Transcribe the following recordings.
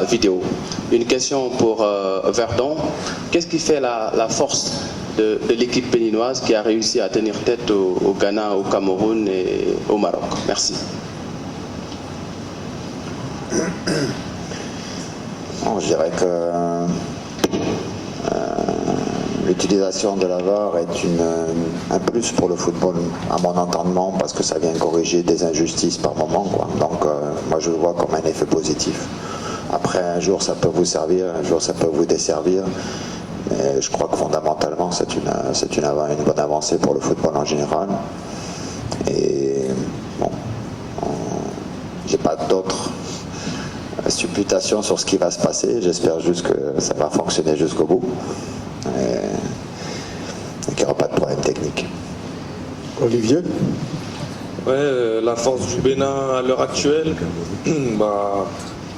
Vidéo. Une question pour Verdon. Qu'est-ce qui fait la force de l'équipe béninoise qui a réussi à tenir tête au Ghana, au Cameroun et au Maroc? Merci. Bon, je dirais que l'utilisation de la VAR est un plus pour le football, à mon entendement, parce que ça vient corriger des injustices par moment, quoi. Donc, moi, je le vois comme un effet positif. Après, un jour, ça peut vous servir, un jour, ça peut vous desservir. Mais je crois que fondamentalement, c'est une bonne avancée pour le football en général. Et bon, j'ai pas d'autres supputations sur ce qui va se passer. J'espère juste que ça va fonctionner jusqu'au bout. Et qu'il n'y aura pas de problème technique. Olivier? Ouais, la force du Bénin à l'heure actuelle,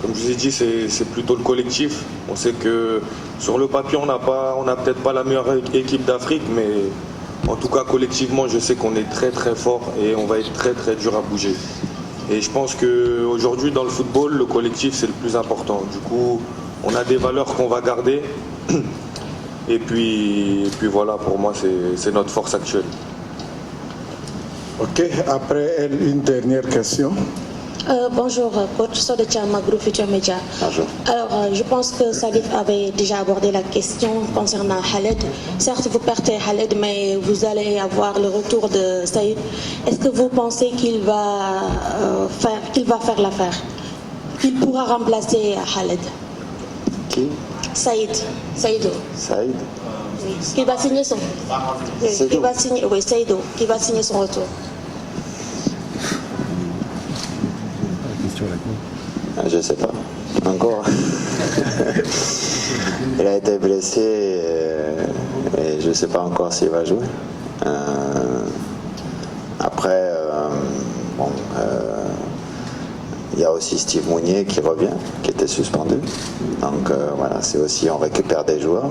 comme je vous ai dit, c'est plutôt le collectif. On sait que sur le papier, on n'a peut-être pas la meilleure équipe d'Afrique, mais en tout cas collectivement, je sais qu'on est très très fort et on va être très très dur à bouger. Et je pense qu'aujourd'hui, dans le football, le collectif, c'est le plus important. Du coup, on a des valeurs qu'on va garder. Et puis voilà, pour moi, c'est notre force actuelle. Ok, après une dernière question. Bonjour, coach Sodetia Magrou, Futur Média. Bonjour. Alors, je pense que Salif avait déjà abordé la question concernant Khaled. Certes, vous perdez Khaled, mais vous allez avoir le retour de Saïd. Est-ce que vous pensez qu'il va faire l'affaire? Qu'il pourra remplacer Khaled? Qui? Saïd. Saïdo. Saïd? Oui. Qui va signer son. Qui va signer, oui, Saïdo, qui va signer son retour. Je ne sais pas. Encore. Il a été blessé et je ne sais pas encore s'il va jouer. Après, il y a aussi Steve Mounier qui revient, qui était suspendu. Donc voilà, c'est aussi, on récupère des joueurs,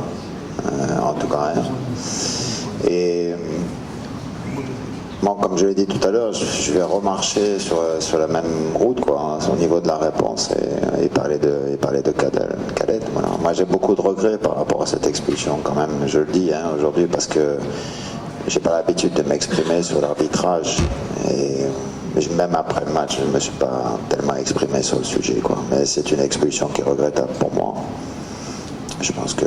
en tout cas un. Et bon, comme je l'ai dit tout à l'heure, je vais remarcher sur la même route, quoi, au niveau de la réponse et parler de Khaled. Voilà. Moi, j'ai beaucoup de regrets par rapport à cette expulsion, quand même. Je le dis aujourd'hui parce que j'ai pas l'habitude de m'exprimer sur l'arbitrage. Et même après le match, je ne me suis pas tellement exprimé sur le sujet, quoi. Mais c'est une expulsion qui est regrettable pour moi. Je pense que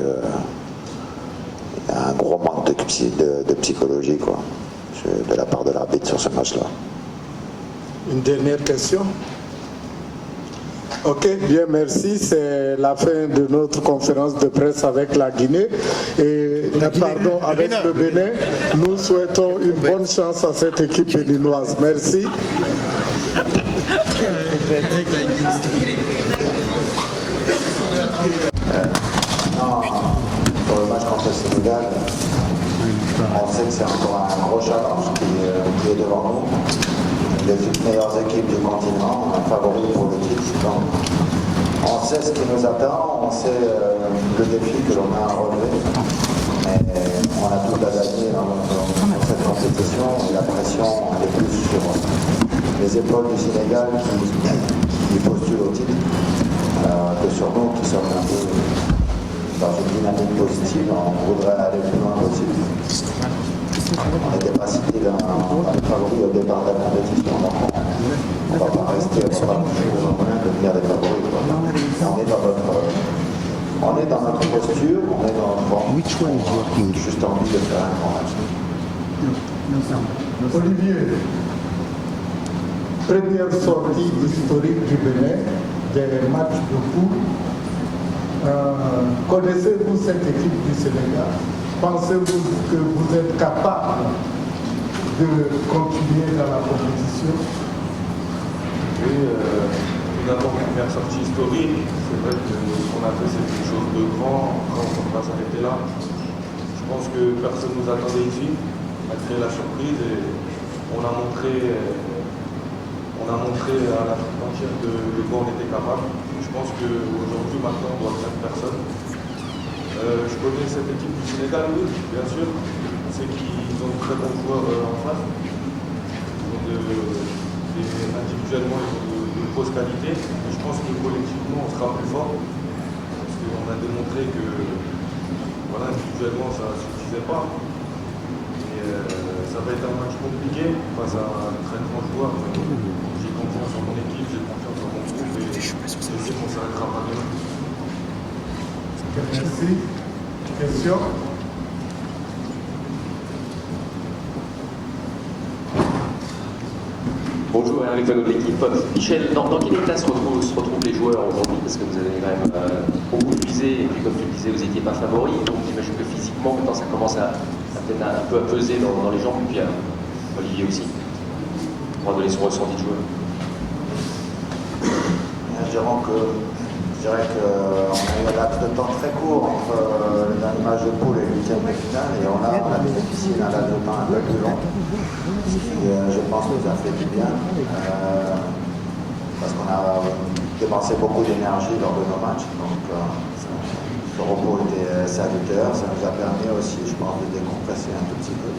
il y a un gros manque de psychologie, quoi, de la part de l'arbitre sur ce match-là. Une dernière question? Ok, bien, merci. C'est la fin de notre conférence de presse avec la Guinée et avec le Bénin. Nous souhaitons une bonne chance à cette équipe béninoise. Merci. Pour le match contre le Sénégal, on sait que c'est encore un gros challenge qui est devant nous. Les meilleures équipes du continent, favoris pour le titre. Donc, on sait ce qui nous attend, on sait le défi que l'on a à relever. Mais on a tout à gagner dans cette compétition et la pression est plus sur les épaules du Sénégal qui postulent au titre que sur nous qui sommes un peu dans une dynamique positive. On voudrait aller le plus loin possible. On n'était pas cité dans les favoris au départ de la compétition, donc on ne va pas rester, on ne va pas toucher aux moyens de devenir des favoris. On est dans notre posture, on est dans notre forme. Juste envie de faire un grand match. Olivier, première sortie historique du Bénin, des matchs de poule. Connaissez-vous cette équipe du Sénégal? Pensez-vous que vous êtes capable de continuer dans la compétition? Oui, nous avons première sortie historique. C'est vrai que ce qu'on a fait, c'est quelque chose de grand. Après, on ne peut pas s'arrêter là. Je pense que personne ne nous attendait ici. On a créé la surprise et on a montré à l'Afrique entière de quoi on était capable. Je pense qu'aujourd'hui, maintenant, on doit faire personne. Je connais cette équipe du Sénégal, oui, bien sûr. Je sais qu'ils ont de très bons joueurs en face. Individuellement, ils ont de grosses qualités. Mais je pense que collectivement, on sera plus fort. Parce qu'on a démontré que voilà, individuellement, ça ne suffisait pas. Et ça va être un match compliqué face à un très grand joueur. J'ai confiance en mon équipe, j'ai confiance en mon groupe et je sais qu'on ne s'arrêtera pas demain. Merci. Question? Bonjour, avec de l'équipe. Michel, dans quel état se retrouvent les joueurs aujourd'hui? Parce que vous avez quand même beaucoup puisé, et puis comme tu le disais, vous n'étiez pas favori. Donc j'imagine que physiquement, maintenant, ça commence à peut-être un peu à peser dans les jambes. Et puis Olivier aussi, pour donner son ressenti de joueur. Je dirais qu'on a eu un laps de temps très court entre le dernier match de poule et le 8e de finale, et on a bénéficié d'un laps de temps un peu plus long, ce qui, je pense, nous a fait du bien, parce qu'on a dépensé beaucoup d'énergie lors de nos matchs, donc ce repos était salutaire, ça nous a permis aussi, je pense, de décompresser un tout petit peu.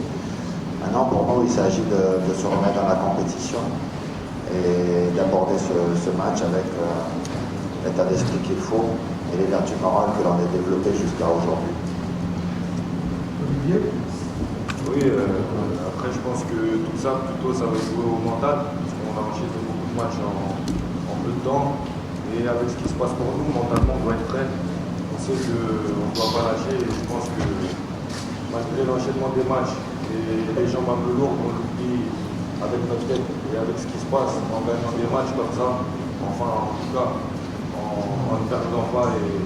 Maintenant, pour nous, il s'agit de se remettre dans la compétition et d'aborder ce match avec l'état d'esprit qu'il faut et les vertus morales que l'on a développées jusqu'à aujourd'hui. Olivier? Oui, après je pense que tout ça, plutôt ça va jouer au mental, parce qu'on a enchaîné beaucoup de matchs en peu de temps, et avec ce qui se passe pour nous, mentalement on doit être prêt. On sait qu'on ne doit pas lâcher, et je pense que malgré l'enchaînement des matchs et les jambes un peu lourdes, on l'oublie avec notre tête et avec ce qui se passe en gagnant des matchs comme ça, enfin en tout cas, en ne perdant pas et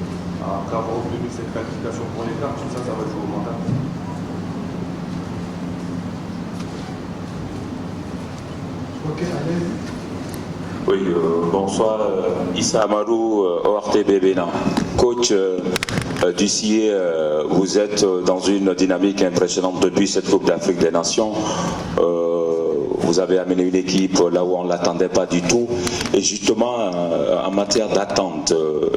après avoir obtenu cette qualification pour les cartes, tout ça, ça va jouer au mental. Ok, allez. Oui, bonsoir. Issa Amadou, ORTB Bénin. Coach du CIE, vous êtes dans une dynamique impressionnante depuis cette Coupe d'Afrique des Nations. Vous avez amené une équipe là où on ne l'attendait pas du tout. Et justement, en matière d'attente,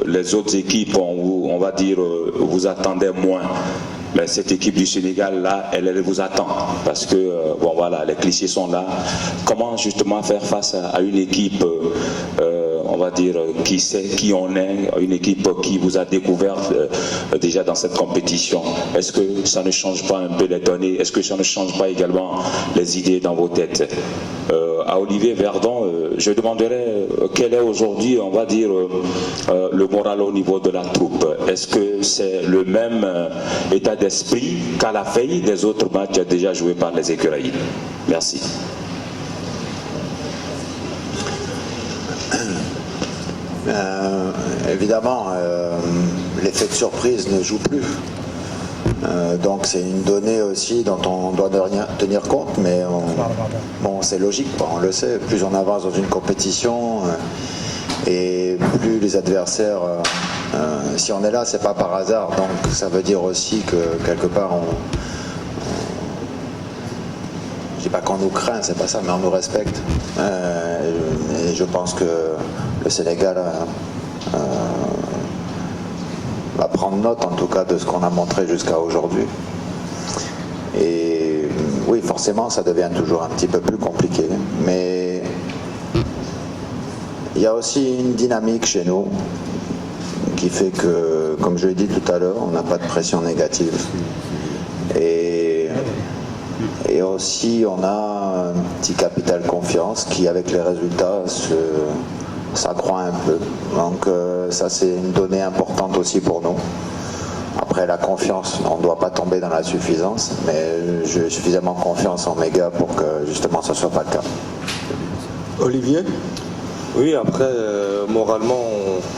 les autres équipes, on va dire, vous attendez moins. Mais cette équipe du Sénégal, là, elle vous attend. Parce que, bon voilà, les clichés sont là. Comment justement faire face à une équipe, on va dire, qui sait qui on est, une équipe qui vous a découvert déjà dans cette compétition? Est-ce que ça ne change pas un peu les données? Est-ce que ça ne change pas également les idées dans vos têtes? À Olivier Verdon, je demanderais quel est aujourd'hui, on va dire, le moral au niveau de la troupe. Est-ce que c'est le même état d'esprit qu'à la veille des autres matchs déjà joués par les écureuils? Merci. Évidemment, l'effet de surprise ne joue plus. Donc c'est une donnée aussi dont on doit tenir compte, mais bon, c'est logique, on le sait, plus on avance dans une compétition et plus les adversaires, si on est là, c'est pas par hasard, donc ça veut dire aussi que quelque part je dis pas qu'on nous craint, c'est pas ça, mais on nous respecte. Et je pense que le Sénégal va prendre note en tout cas de ce qu'on a montré jusqu'à aujourd'hui. Et oui, forcément, ça devient toujours un petit peu plus compliqué. Mais il y a aussi une dynamique chez nous qui fait que, comme je l'ai dit tout à l'heure, on n'a pas de pression négative. Et aussi, on a un petit capital confiance qui, avec les résultats, s'accroît un peu. Donc ça, c'est une donnée importante aussi pour nous. Après, la confiance, on ne doit pas tomber dans la suffisance, mais j'ai suffisamment confiance en mes gars pour que justement ça ne soit pas le cas. Olivier? Oui, après, moralement,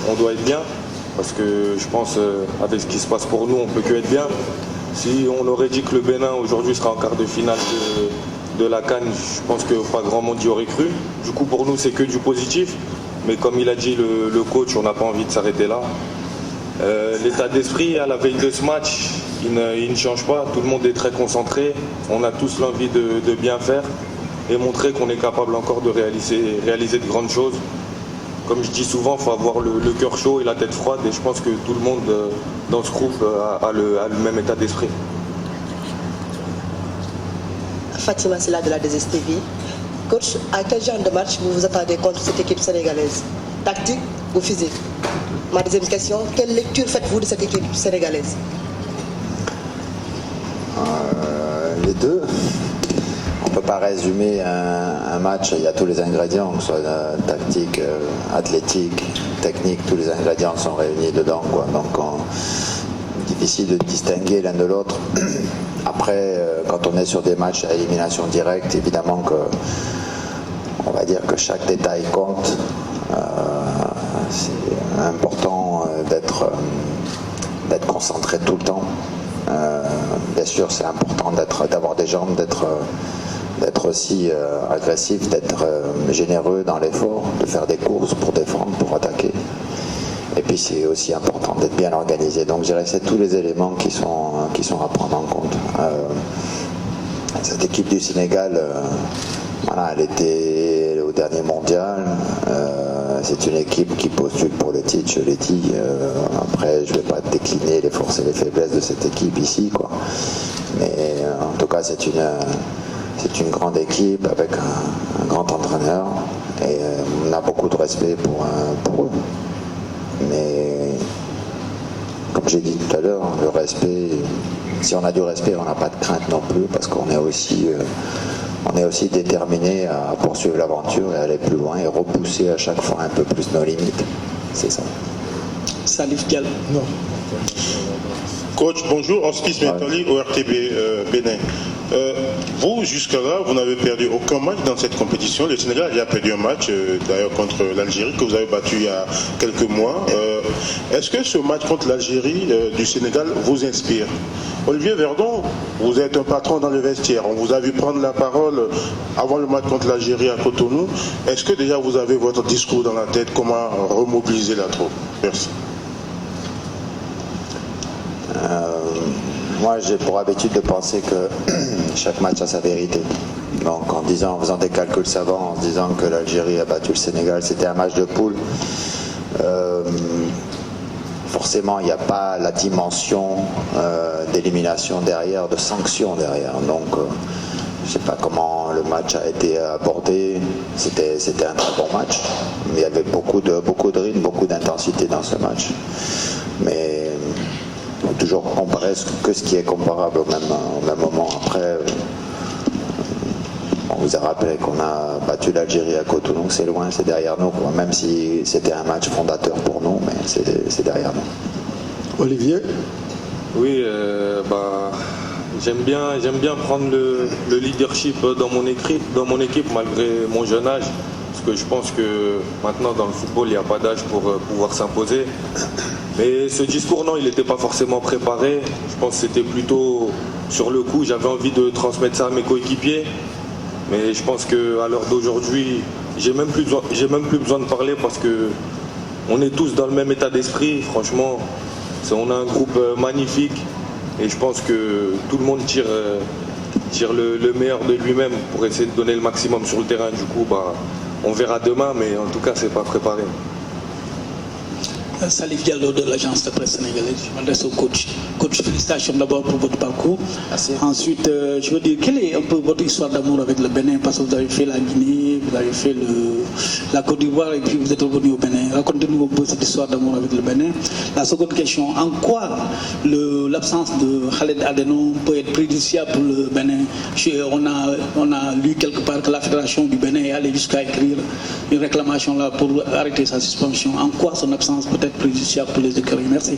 on doit être bien, parce que je pense, avec ce qui se passe pour nous, on ne peut que être bien. Si on aurait dit que le Bénin aujourd'hui sera en quart de finale de la CAN, je pense que pas grand monde y aurait cru. Du coup, pour nous, c'est que du positif. Mais comme il a dit le coach, on n'a pas envie de s'arrêter là. L'état d'esprit à la veille de ce match, il ne change pas. Tout le monde est très concentré. On a tous l'envie de bien faire et montrer qu'on est capable encore de réaliser de grandes choses. Comme je dis souvent, il faut avoir le cœur chaud et la tête froide. Et je pense que tout le monde dans ce groupe a le même état d'esprit. Fatima Silla de la 2STV. Coach, à quel genre de match vous vous attendez contre cette équipe sénégalaise? Tactique ou physique? Ma deuxième question, quelle lecture faites-vous de cette équipe sénégalaise? Les deux. On ne peut pas résumer un match, il y a tous les ingrédients, que ce soit tactique, athlétique, technique, tous les ingrédients sont réunis dedans, quoi. Donc difficile de distinguer l'un de l'autre. Après, quand on est sur des matchs à élimination directe, évidemment que on va dire que chaque détail compte. C'est important d'être concentré tout le temps. Bien sûr, c'est important d'avoir des jambes, d'être aussi agressif, d'être généreux dans l'effort, de faire des courses pour défendre, pour attaquer. Et puis c'est aussi important d'être bien organisé. Donc je dirais que c'est tous les éléments qui sont à prendre en compte. Cette équipe du Sénégal, voilà, elle était au dernier mondial. C'est une équipe qui postule pour le titre, je l'ai dit. Après, je ne vais pas décliner les forces et les faiblesses de cette équipe ici, quoi. Mais en tout cas, c'est une grande équipe avec un grand entraîneur. Et on a beaucoup de respect pour eux. Mais comme j'ai dit tout à l'heure, le respect, si on a du respect, on n'a pas de crainte non plus, parce qu'on est aussi déterminé à poursuivre l'aventure et aller plus loin et repousser à chaque fois un peu plus nos limites. C'est ça. Salif Diallo. Non. Coach, bonjour, Hospice Mentali au RTB Bénin. Vous, jusqu'à-là, vous n'avez perdu aucun match dans cette compétition. Le Sénégal a perdu un match, d'ailleurs, contre l'Algérie, que vous avez battu il y a quelques mois. Est-ce que ce match contre l'Algérie du Sénégal vous inspire? Olivier Verdon, vous êtes un patron dans le vestiaire. On vous a vu prendre la parole avant le match contre l'Algérie à Cotonou. Est-ce que déjà vous avez votre discours dans la tête? Comment remobiliser la troupe? Merci. Moi, j'ai pour habitude de penser que chaque match a sa vérité. Donc, en faisant des calculs savants, en se disant que l'Algérie a battu le Sénégal, c'était un match de poule. Forcément, il n'y a pas la dimension d'élimination derrière, de sanctions derrière. Donc, je ne sais pas comment le match a été abordé. C'était un très bon match, mais il y avait beaucoup de rythme, beaucoup d'intensité dans ce match. Mais il faut toujours comparer ce qui est comparable au même moment. Après, on vous a rappelé qu'on a battu l'Algérie à Cotonou, c'est loin, c'est derrière nous, quoi. Même si c'était un match fondateur pour nous, mais c'est derrière nous. Olivier? Oui, j'aime bien prendre le leadership dans mon équipe malgré mon jeune âge. Parce que je pense que maintenant dans le football, il n'y a pas d'âge pour pouvoir s'imposer. Mais ce discours, non, il n'était pas forcément préparé. Je pense que c'était plutôt sur le coup. J'avais envie de transmettre ça à mes coéquipiers. Mais je pense qu'à l'heure d'aujourd'hui, j'ai même plus besoin de parler parce qu'on est tous dans le même état d'esprit. Franchement, on a un groupe magnifique. Et je pense que tout le monde tire le meilleur de lui-même pour essayer de donner le maximum sur le terrain. Du coup, on verra demain, mais en tout cas, c'est pas préparé. Salif Diallo de l'agence de presse sénégalaise. Je m'adresse au coach. Coach, félicitations d'abord pour votre parcours. Merci. Ensuite, je veux dire, quelle est un peu votre histoire d'amour avec le Bénin? Parce que vous avez fait la Guinée, vous avez fait la Côte d'Ivoire et puis vous êtes revenu au Bénin. Racontez-nous un peu cette histoire d'amour avec le Bénin. La seconde question, en quoi l'absence de Khaled Adenon peut être préjudiciable pour le Bénin? On a lu quelque part que la fédération du Bénin est allée jusqu'à écrire une réclamation là pour arrêter sa suspension. En quoi son absence peut être préjudiciable pour les écuries? Merci.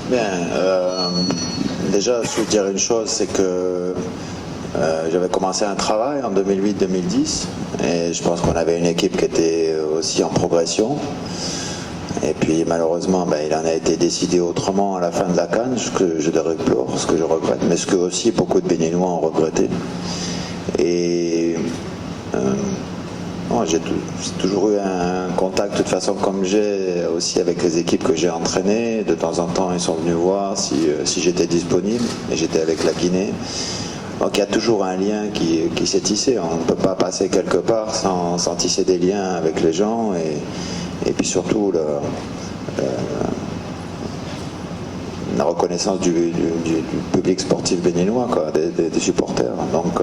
Bien, déjà, je veux dire une chose, c'est que j'avais commencé un travail en 2008-2010 et je pense qu'on avait une équipe qui était aussi en progression. Et puis malheureusement, il en a été décidé autrement à la fin de la CAN, ce que je déplore, ce que je regrette, mais ce que aussi beaucoup de Béninois ont regretté. Et J'ai toujours eu un contact, de toute façon, comme j'ai aussi avec les équipes que j'ai entraînées. De temps en temps, ils sont venus voir si j'étais disponible, et j'étais avec la Guinée. Donc il y a toujours un lien qui s'est tissé. On ne peut pas passer quelque part sans tisser des liens avec les gens, et puis surtout la reconnaissance du public sportif béninois, quoi, des supporters. Donc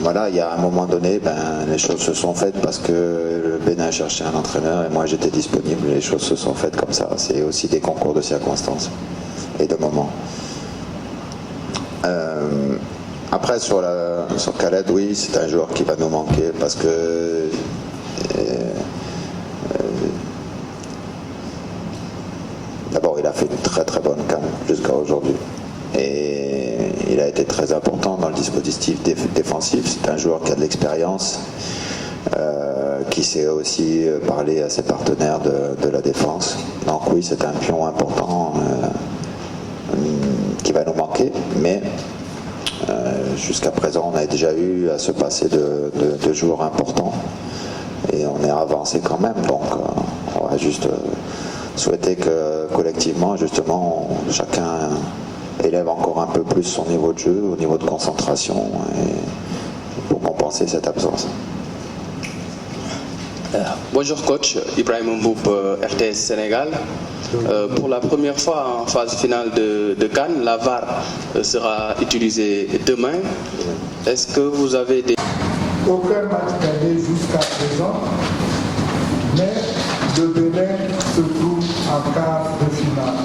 voilà, il y a un moment donné, les choses se sont faites parce que le Bénin cherchait un entraîneur et moi j'étais disponible. Les choses se sont faites comme ça. C'est aussi des concours de circonstances et de moments. Après sur Khaled, oui, c'est un joueur qui va nous manquer parce que d'abord il a fait une très très bonne CAN jusqu'à aujourd'hui. Et il a été très important dans le dispositif défensif. C'est un joueur qui a de l'expérience, qui sait aussi parler à ses partenaires de la défense. Donc oui, c'est un pion important qui va nous manquer, mais jusqu'à présent, on a déjà eu à se passer de joueurs importants et on est avancé quand même. Donc on va juste souhaiter que collectivement, justement, chacun élève encore un peu plus son niveau de jeu, au niveau de concentration, et pour compenser cette absence. Bonjour coach, Ibrahim Mboup, RTS Sénégal. Pour la première fois en phase finale de Cannes, la VAR sera utilisée demain. Est-ce que vous avez des... Aucun match gagné jusqu'à présent, mais le Bénin se trouve en quart de finale.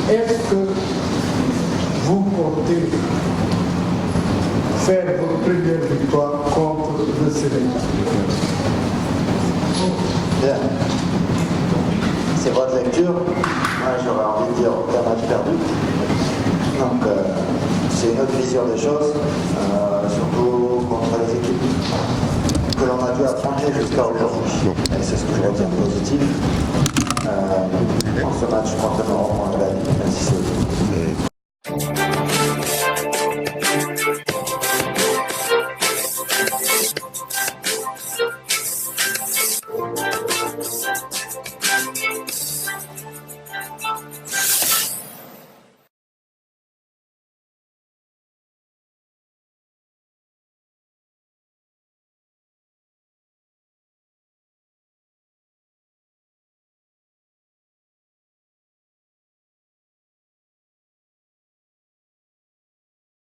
Est-ce que vous comptez faire votre première victoire contre le Sénégal? Bien. C'est votre lecture. Moi, j'aurais envie de dire aucun match perdu. Donc, c'est une autre vision des choses. Surtout